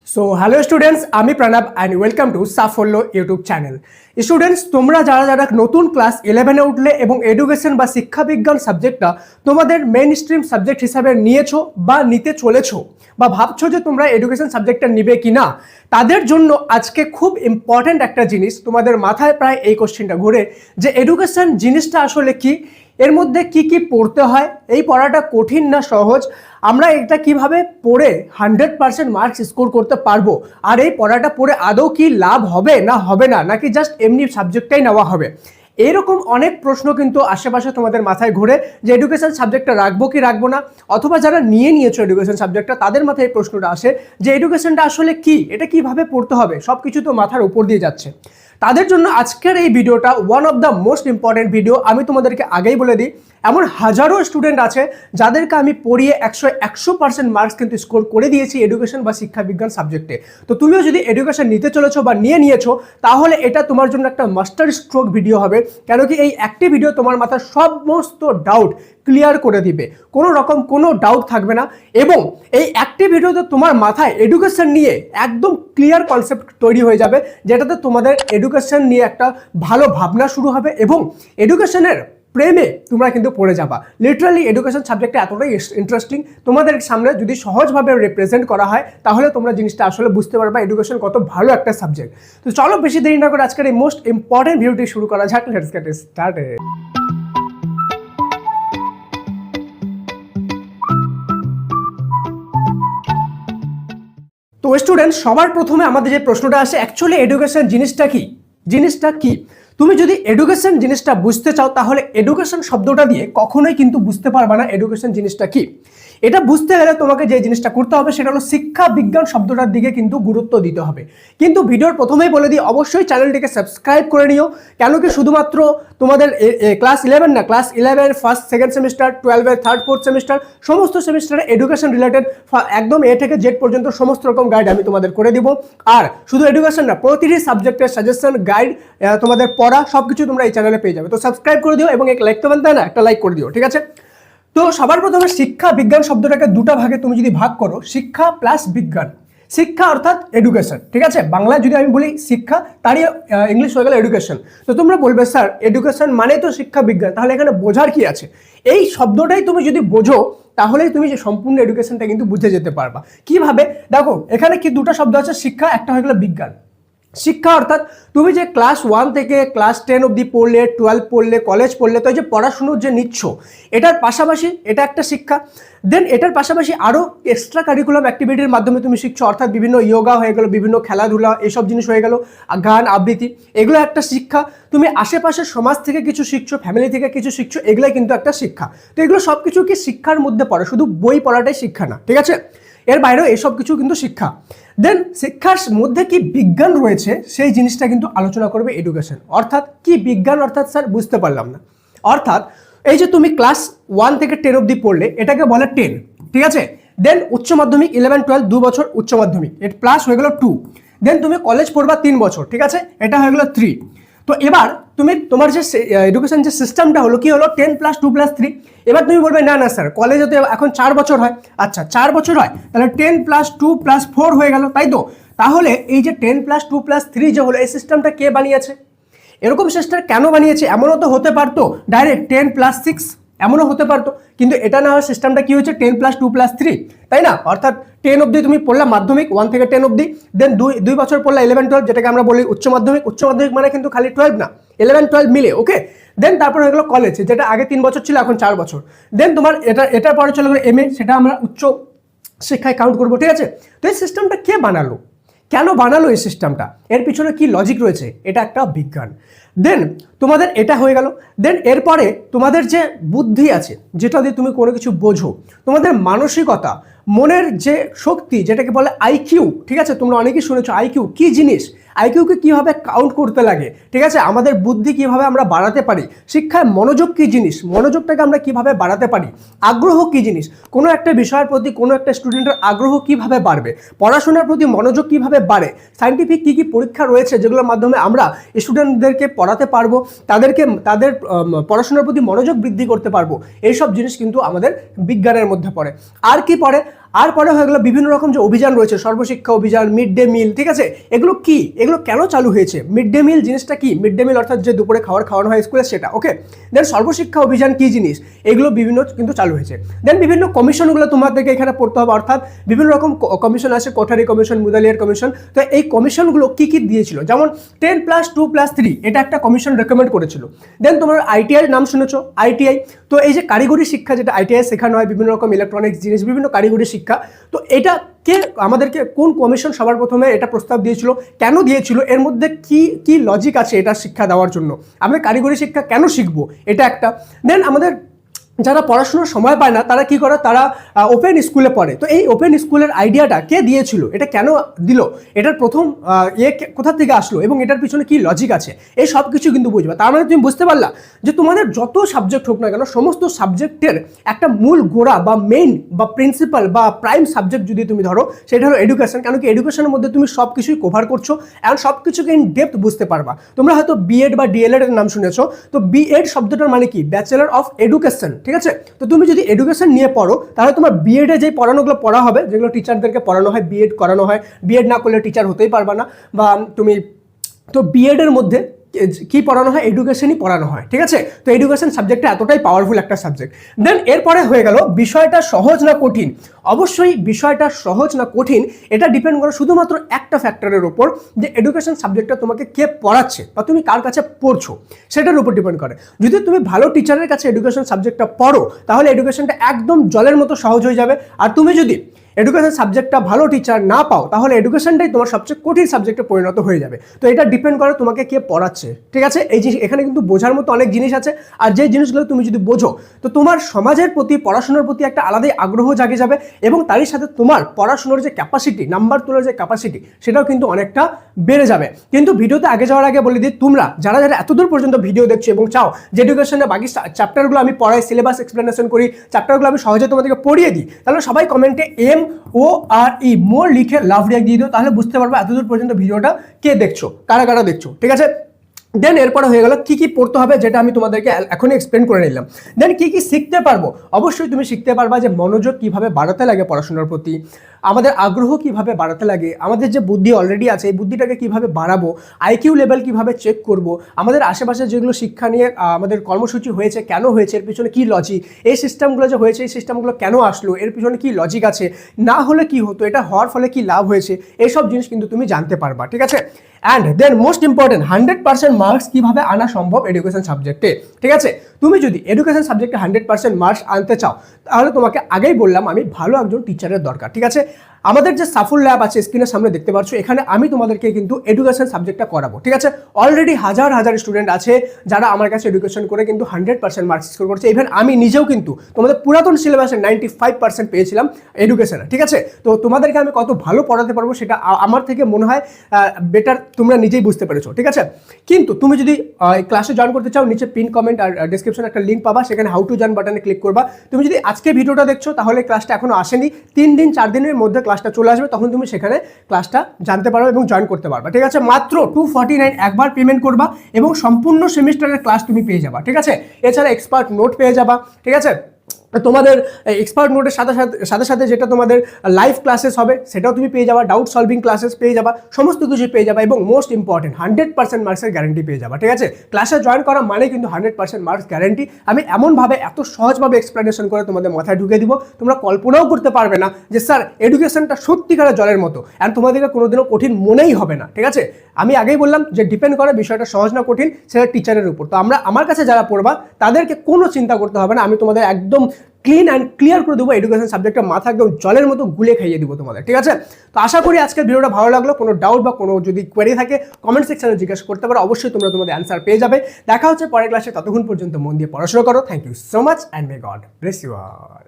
So hello students, আমি Pranab and welcome to সাফল্য YouTube channel. Students, তোমরা যারা নতুন ক্লাস 11-এ উঠলে এবং এডুকেশন বা শিক্ষাবিজ্ঞান সাবজেক্টটা তোমাদের মেইন স্ট্রিম সাবজেক্ট হিসাবে নিয়েছো বা নিতে চলেছো বা ভাবছো যে তোমরা এডুকেশন সাবজেক্টটা নিবে কি না, তাদের জন্য আজকে খুব ইম্পর্ট্যান্ট একটা জিনিস তোমাদের মাথায় প্রায় এই কোশ্চেনটা ঘুরে যে এডুকেশন জিনিসটা আসলে কি, এর মধ্যে কি কি পড়তে হয়, এই পড়াটা কঠিন না সহজ, আমরা এটা কিভাবে পড়ে 100% মার্কস স্কোর করতে পারবো, আর এই পড়াটা পড়ে আদৌ কি লাভ হবে না হবে না, নাকি জাস্ট এমনি সাবজেক্টটাই নেওয়া হবে। এইরকম অনেক প্রশ্ন কিন্তু আশেপাশে তোমাদের মাথায় ঘুরে যে এডুকেশন সাবজেক্টটা রাখবো কি রাখবো না, অথবা যারা নিয়েছো এডুকেশন সাবজেক্টটা তাদের মাথায় এই প্রশ্নটা আসে যে এডুকেশনটা আসলে কি, এটা কিভাবে পড়তে হবে, সব কিছু তো মাথার উপর দিয়ে যাচ্ছে। তাদের জন্য আজকের এই ভিডিওটা one of the most important video. আমি তোমাদেরকে আগেই বলে দিই, এমন হাজারো স্টুডেন্ট আছে যাদেরকে আমি পড়িয়ে 100% মার্কস কিন্তু স্কোর করে দিয়েছি এডুকেশন বা শিক্ষাবিজ্ঞান সাবজেক্টে। তো তুমিও যদি এডুকেশন নিতে চলেছো বা নিয়েছো, তাহলে এটা তোমার জন্য একটা মাস্টার স্ট্রোক ভিডিও হবে। কেন কি এই একটি ভিডিও তোমার মাথার সমস্ত ডাউট ক্লিয়ার করে দিবে, কোনো রকম কোনো ডাউট থাকবে না। এবং এই একটি ভিডিওতে তোমার মাথায় এডুকেশন নিয়ে একদম ক্লিয়ার কনসেপ্ট তৈরি হয়ে যাবে, যেটাতে তোমাদের এডুকেশন নিয়ে একটা ভালো ভাবনা শুরু হবে এবং এডুকেশনের প্রেমে তোমরা কিন্তু পড়ে যাবা। লিটারালি এডুকেশন সাবজেক্টটা এতটাই ইন্টারেস্টিং, তোমাদের সামনে যদি সহজভাবে রিপ্রেজেন্ট করা হয় তাহলে তোমরা জিনিসটা আসলে বুঝতে পারবা এডুকেশন কত ভালো একটা সাবজেক্ট। তো চলো বেশি দেরি না করে আজকের এই মোস্ট ইম্পর্টেন্ট ভিডিওটি শুরু করা যাক। Let's get started. তো স্টুডেন্ট, সবার প্রথমে আমাদের যে প্রশ্নটা আসে, অ্যাকচুয়ালি এডুকেশন জিনিসটা কি। তুমি যদি এডুকেশন জিনিসটা বুঝতে চাও তাহলে এডুকেশন শব্দটা দিয়ে কখনোই কিন্তু বুঝতে পারবে না এডুকেশন জিনিসটা কি। এটা বুঝতে গেলে তোমাকে যে জিনিসটা করতে হবে সেটা হলো শিক্ষা বিজ্ঞান শব্দটার দিকে কিন্তু গুরুত্ব দিতে হবে। কিন্তু ভিডিওর প্রথমেই বলে দিই, অবশ্যই চ্যানেলটিকে সাবস্ক্রাইব করে নিও। কেন কি শুধুমাত্র তোমাদের ক্লাস 11 না, ক্লাস 11 ফার্স্ট সেকেন্ড সেমিস্টার, 12-এর থার্ড ফোর্থ সেমিস্টার, সমস্ত সেমিস্টারে এডুকেশন রিলেটেড একদম এ থেকে জেড পর্যন্ত সমস্ত রকম গাইড আমি তোমাদের করে দিব। আর শুধু এডুকেশন না, প্রতিটি সাবজেক্টের সাজেশন গাইড তোমাদের পড়া সবকিছু তোমরা এই চ্যানেলে পেয়ে যাবে। তো সাবস্ক্রাইব করে দিও এবং এক লাইক তো বানতে হয় না, একটা লাইক করে দিও, ঠিক আছে। তো সবার প্রথমে শিক্ষা বিজ্ঞান শব্দটাকে দুটা ভাগে তুমি যদি ভাগ করো, শিক্ষা প্লাস বিজ্ঞান। শিক্ষা অর্থাৎ এডুকেশন, ঠিক আছে, বাংলায় যদি আমি বলি শিক্ষা, তারই ইংলিশ হয়ে গেল এডুকেশন। তো তোমরা বলবে স্যার এডুকেশন মানে তো শিক্ষা বিজ্ঞান, তাহলে এখানে বোঝার কি আছে। এই শব্দটাই তুমি যদি বোঝো তাহলেই তুমি যে সম্পূর্ণ এডুকেশনটা কিন্তু বুঝে যেতে পারবা। কিভাবে দেখো, এখানে কি দুটো শব্দ আছে, শিক্ষা, একটা হয়ে গেল বিজ্ঞান। শিক্ষা অর্থাৎ তুমি যে ক্লাস 1 থেকে ক্লাস 10 অবধি পড়লে, 12 পড়লে, কলেজ পড়লে, তো এই যে পড়াশুনোর যে নিচ্ছ, এটার পাশাপাশি এটা একটা শিক্ষা। দেন এটার পাশাপাশি আরও এক্সট্রা কারিকুলাম অ্যাক্টিভিটির মাধ্যমে তুমি শিখছো, অর্থাৎ বিভিন্ন যোগা হয়ে গেল, বিভিন্ন খেলাধুলা, এসব জিনিস হয়ে গেল, গান আবৃত্তি, এগুলো একটা শিক্ষা। তুমি আশেপাশের সমাজ থেকে কিছু শিখছো, ফ্যামিলি থেকে কিছু শিখছো, এগুলাই কিন্তু একটা শিক্ষা। তো এগুলো সব কিছু কি শিক্ষার মধ্যে পড়ে, শুধু বই পড়াটাই শিক্ষা না, ঠিক আছে, এর বাইরেও এইসব কিছু কিন্তু শিক্ষা। দেন শিক্ষার মধ্যে কি বিজ্ঞান রয়েছে সেই জিনিসটা কিন্তু আলোচনা করবে এডুকেশন। অর্থাৎ কি বিজ্ঞান, অর্থাৎ স্যার বুঝতে পারলাম না। অর্থাৎ এই যে তুমি ক্লাস 1 থেকে 10 অবধি পড়লে, এটাকে বলে 10, ঠিক আছে। দেন উচ্চ মাধ্যমিক 11-12 2 বছর উচ্চ মাধ্যমিক, এর প্লাস হয়ে গেল 2। দেন তুমি কলেজ পড়বা 3 বছর, ঠিক আছে, এটা হয়ে গেল 3। তো এবার তুমি তোমার যে এডুকেশন যে সিস্টেমটা হলো কি হলো, 10 + 2 + 3। এবার তুমি বলবে না না স্যার কলেজে তো এখন 4 বছর হয়। আচ্ছা 4 বছর হয়, তাহলে 10 + 2 + 4 হয়ে গেল, তাই তো। তাহলে এই যে 10 + 2 + 3 যে হলো, এই সিস্টেমটা কে বানিয়েছে? এরকম সিস্টেম কেন বানিয়েছে? এমনও তো হতে পারতো ডাইরেক্ট 10 + 6, এমনও হতে পারতো, কিন্তু এটা না হয় সিস্টেমটা কি হয়েছে 10 + 2 + 3, তাই না। অর্থাৎ 10 অবধি তুমি পড়লা মাধ্যমিক, 1 থেকে 10 অবধি। দেন দুই বছর পড়লা 11-12, যেটাকে আমরা বলি উচ্চ মাধ্যমিক। উচ্চ মাধ্যমিক মানে কিন্তু খালি 12 না, 11-12 মিলে, ওকে। দেন তারপর হয়ে গেলো কলেজ, যেটা আগে 3 বছর ছিল, এখন 4 বছর। দেন তোমার এটার পরে চলে গেলো MA, সেটা আমরা উচ্চ শিক্ষায় কাউন্ট করবো, ঠিক আছে। তো এই সিস্টেমটা কে বানালো, কেন বানালো এই সিস্টেমটা, এর পিছনে কি লজিক রয়েছে, এটা একটা বিজ্ঞান। দেন তোমাদের এটা হয়ে গেল। দেন এরপরে তোমাদের যে বুদ্ধি আছে, যেটা দিয়ে তুমি কোনো কিছু বোঝো, তোমাদের মানসিকতা, মনের যে শক্তি, যেটাকে বলে আইকিউ, ঠিক আছে। তোমরা অনেকেই শুনেছো আইকিউ কি জিনিস, আইকিউকে কীভাবে কাউন্ট করতে লাগে, ঠিক আছে, আমাদের বুদ্ধি কীভাবে আমরা বাড়াতে পারি, শিক্ষায় মনোযোগ কী জিনিস, মনোযোগটাকে আমরা কীভাবে বাড়াতে পারি, আগ্রহ কী জিনিস, কোনো একটা বিষয়ের প্রতি কোনো একটা স্টুডেন্টের আগ্রহ কীভাবে বাড়বে, পড়াশোনার প্রতি মনোযোগ কীভাবে বাড়ে, সায়েন্টিফিক কী কী পরীক্ষা রয়েছে যেগুলোর মাধ্যমে আমরা স্টুডেন্টদেরকে পড়াতে পারবো, তাদের পড়াশোনার প্রতি মনোযোগ বৃদ্ধি করতে পারবো, এইসব জিনিস কিন্তু আমাদের বিজ্ঞানের মধ্যে পড়ে। আর কি পড়ে, আর পরে হয়ে গেলো বিভিন্ন রকম যে অভিযান রয়েছে, Sarva Shiksha Abhiyan, mid day meal, ঠিক আছে, এগুলো কি, এগুলো কেন চালু হয়েছে, মিড ডে মিল জিনিসটা কি, মিড ডে মিল অর্থাৎ যে দুপুরে খাওয়ানো হয় স্কুলে সেটা, ওকে। দেন সর্বশিক্ষা অভিযান কি জিনিস, এগুলো বিভিন্ন কিন্তু চালু হয়েছে। দেন বিভিন্ন কমিশনগুলো তোমাদেরকে এখানে পড়তে হবে, অর্থাৎ বিভিন্ন রকম কমিশন আছে, কোঠারি কমিশন, মুদালিয়ার কমিশন। তো এই কমিশনগুলো কি কি দিয়েছিল, যেমন 10+2+3 এটা একটা কমিশন রেকমেন্ড করেছিল। দেন তোমার আইটিআই নাম শুনেছো, আইটিআই, তো এই যে কারিগরি শিক্ষা যেটা আইটিআই শেখানো হয়, বিভিন্ন রকম ইলেকট্রনিক্স জিনিস, বিভিন্ন কারিগরি শিক্ষা, তো এটা কে আমাদেরকে কোন কমিশন সবার প্রথমে এটা প্রস্তাব দিয়েছিল, কেন দিয়েছিল, এর মধ্যে কি কি লজিক আছে এটা শিক্ষা দেওয়ার জন্য, আমরা কারিগরি শিক্ষা কেন শিখবো, এটা একটা। দেন আমাদের যারা পড়াশোনার সময় পায় না তারা কি করে, তারা ওপেন স্কুলে পড়ে। তো এই ওপেন স্কুলের আইডিয়াটা কে দিয়েছিল, এটা কেন দিল, এটার প্রথম কোথা থেকে আসলো এবং এটার পিছনে কি লজিক আছে, এই সব কিছু কিন্তু বুঝবে। তার মানে তুমি বুঝতে পারলা যে তোমাদের যত সাবজেক্ট হোক না কেন, সমস্ত সাবজেক্টের একটা মূল গোড়া বা মেইন বা প্রিন্সিপাল বা প্রাইম সাবজেক্ট যদি তুমি ধরো, সেটা হলো এডুকেশন। কেন কি এডুকেশনের মধ্যে তুমি সব কিছুই কভার করছো এবং সব কিছুকে ইন ডেপথ বুঝতে পারবা। তোমরা হয়তো বিএড বা ডিএলএড এর নাম শুনেছো, তো বিএড শব্দটার মানে কি, ব্যাচেলর অফ এডুকেশন, ঠিক আছে। তো তুমি যদি এডুকেশন নিয়ে পড়ো তাহলে তোমার বিএডে যে পড়ানোগুলো পড়া হবে, যেগুলো টিচারদেরকে পড়ানো হয়, বিএড করানো হয়, বিএড না করলে টিচার হতেই পারবা না, বা তুমি তো বিএড এর মধ্যে কি পড়ানো হয়, এডুকেশনই পড়ানো হয়, ঠিক আছে। তো এডুকেশন সাবজেক্টটা এতটাই পাওয়ারফুল একটা সাবজেক্ট। দেন এরপরে হয়ে গেল বিষয়টা সহজ না কঠিন। অবশ্যই বিষয়টা সহজ না কঠিন এটা ডিপেন্ড করে শুধুমাত্র একটা ফ্যাক্টরের উপর, যে এডুকেশন সাবজেক্টটা তোমাকে কে পড়াচ্ছে বা তুমি কার কাছে পড়ছো সেটার উপর ডিপেন্ড করে। যদি তুমি ভালো টিচারের কাছে এডুকেশন সাবজেক্টটা পড়ো তাহলে এডুকেশনটা একদম জলের মতো সহজ হয়ে যাবে। আর তুমি যদি এডুকেশন সাবজেক্টটা ভালো টিচার না পাও তাহলে এডুকেশনটাই তোমার সবচেয়ে কঠিন সাবজেক্টে পরিণত হয়ে যাবে। তো এটা ডিপেন্ড করে তোমাকে কে পড়াচ্ছে, ঠিক আছে। এই জিনিস এখানে কিন্তু বোঝার মতো অনেক জিনিস আছে, আর যে জিনিসগুলো তুমি যদি বোঝো তো তোমার সমাজের প্রতি, পড়াশোনার প্রতি একটা আলাদাই আগ্রহ জাগে যাবে, এবং তারই সাথে তোমার পড়াশোনার যে ক্যাপাসিটি, নাম্বার তোলার যে ক্যাপাসিটি, সেটাও কিন্তু অনেকটা বেড়ে যাবে। কিন্তু ভিডিওতে আগে যাওয়ার আগে বলে দিই, তোমরা যারা যারা এতদূর পর্যন্ত ভিডিও দেখছো এবং চাও যে এডুকেশনের বাকি চ্যাপ্টারগুলো আমি পড়াই, সিলেবাস এক্সপ্লেনেশন করি, চ্যাপ্টারগুলো আমি সহজে তোমাদেরকে পড়িয়ে দিই, তাহলে সবাই কমেন্টে MORE মোর লিখে লাভ রিয়াক্ট দিয়ে দিও, তাহলে বুঝতে পারবো এতদূর পর্যন্ত ভিডিওটা কে দেখছো, কারা কারা দেখছো, ঠিক আছে। দেন এরপরে হয়ে গেল কি কি পড়তে হবে, যেটা আমি তোমাদেরকে এখনই এক্সপ্লেন করে নিলাম। দেন কি কি শিখতে পারবো, অবশ্যই তুমি শিখতে পারবা যে মনোযোগ কিভাবে বাড়াতে লাগে পড়াশোনার প্রতি, আমাদের আগ্রহ কিভাবে বাড়াতে লাগে, আমাদের যে বুদ্ধি অলরেডি আছে এই বুদ্ধিটাকে কিভাবে বাড়াবো, আইকিউ লেভেল কিভাবে চেক করব, আমাদের আশেপাশে যেগুলো শিক্ষা নিয়ে আমাদের কর্মসূচি হয়েছে কেন হয়েছে, এর পিছনে কি লজিক, এই সিস্টেমগুলো যে হয়েছে এই সিস্টেমগুলো কেন আসলো, এর পিছনে কি লজিক আছে, না হলে কি হতো, এটা হওয়ার ফলে কি লাভ হয়েছে, এইসব জিনিস কিন্তু তুমি জানতে পারবা, ঠিক আছে। And then most important 100% marks কিভাবে আনা সম্ভব এডুকেশন সাবজেক্টে, ঠিক আছে। তুমি যদি এডুকেশন সাবজেক্টে 100% মার্কস আনতে চাও তাহলে তোমাকে আগেই বললাম আমি ভালো একজন টিচারের দরকার, ঠিক আছে। আমাদের যে সাফল ল্যাব আছে স্ক্রিনের সামনে দেখতে পাচ্ছ, এখানে আমি তোমাদেরকে কিন্তু এডুকেশন সাবজেক্টটা করাবো, ঠিক আছে। অলরেডি হাজার হাজার স্টুডেন্ট আছে যারা আমার কাছে এডুকেশন করে কিন্তু 100% মার্কস স্কোর করছে। ইভেন আমি নিজেও কিন্তু তোমাদের পুরাতন সিলেবাসে 95% পেয়েছিলাম এডুকেশনে, ঠিক আছে। তো তোমাদেরকে আমি কত ভালো পড়াতে পারবো সেটা আমার থেকে মনে হয় বেটার তোমরা নিজেই বুঝতে পেরেছো, ঠিক আছে। কিন্তু তুমি যদি ক্লাসে জয়েন করতে চাও, নিচে পিন কমেন্ট আর ডিসক্রিপশনে একটা লিঙ্ক পাবা, সেখানে হাউ টু জয়েন বাটনে ক্লিক করবা। তুমি যদি আজকে ভিডিওটা দেখছো তাহলে ক্লাসটা এখনো আসেনি, 3 দিন 4 দিনের মধ্যে ক্লাসটা চলে আসবে, তখন তুমি সেখানে ক্লাসটা জানতে পারবে এবং জয়েন করতে পারবে, ঠিক আছে। মাত্র 249 একবার পেমেন্ট করবা এবং সম্পূর্ণ সেমিস্টারের ক্লাস তুমি পেয়ে যাবা, ঠিক আছে। এছাড়া এক্সপার্ট নোট পেয়ে যাবা, ঠিক আছে। তোমাদের এক্সপার্ট নোটের সাথে সাথে যেটা তোমাদের লাইভ ক্লাসেস হবে সেটাও তুমি পেয়ে যাবা, ডাউট সলভিং ক্লাসেস পেয়ে যাবা, সমস্ত কিছু পেয়ে যাবা, এবং মোস্ট ইম্পর্টেন্ট 100% মার্কসের গ্যারান্টি পেয়ে যাবা, ঠিক আছে। ক্লাসে জয়েন করা মানে কিন্তু 100% মার্কস গ্যারান্টি। আমি এমনভাবে এত সহজভাবে এক্সপ্লেনেশন করে তোমাদের মাথায় ঢুকে দিব, তোমরা কল্পনাও করতে পারবে না যে স্যার এডুকেশনটা সত্যিকারের জলের মতো, অ্যান্ড তোমাদেরকে কোনোদিনও কঠিন মনেই হবে না, ঠিক আছে। আমি আগেই বললাম যে ডিপেন্ড করে বিষয়টা সহজ না কঠিন সেটা টিচারের উপর। তো আমার কাছে যারা পড়বা তাদেরকে কোনো চিন্তা করতে হবে না, আমি তোমাদের একদম ক্লিন অ্যান্ড ক্লিয়ার করে দেবো এডুকেশন সাবজেক্টটা, মাথা একদম জলের মতো গুলে খাইয়ে দিব তোমাদের, ঠিক আছে। তো আশা করি আজকের ভিডিওটা ভালো লাগলো। কোনো ডাউট বা কোনো যদি কোয়েরি থাকে কমেন্ট সেকশনে জিজ্ঞেস করতে পারো, অবশ্যই তোমরা তোমাদের অ্যান্সার পেয়ে যাবে। দেখা হচ্ছে পরের ক্লাসে, ততক্ষণ পর্যন্ত মন দিয়ে পড়াশোনা করো। Thank you so much and may God bless you all.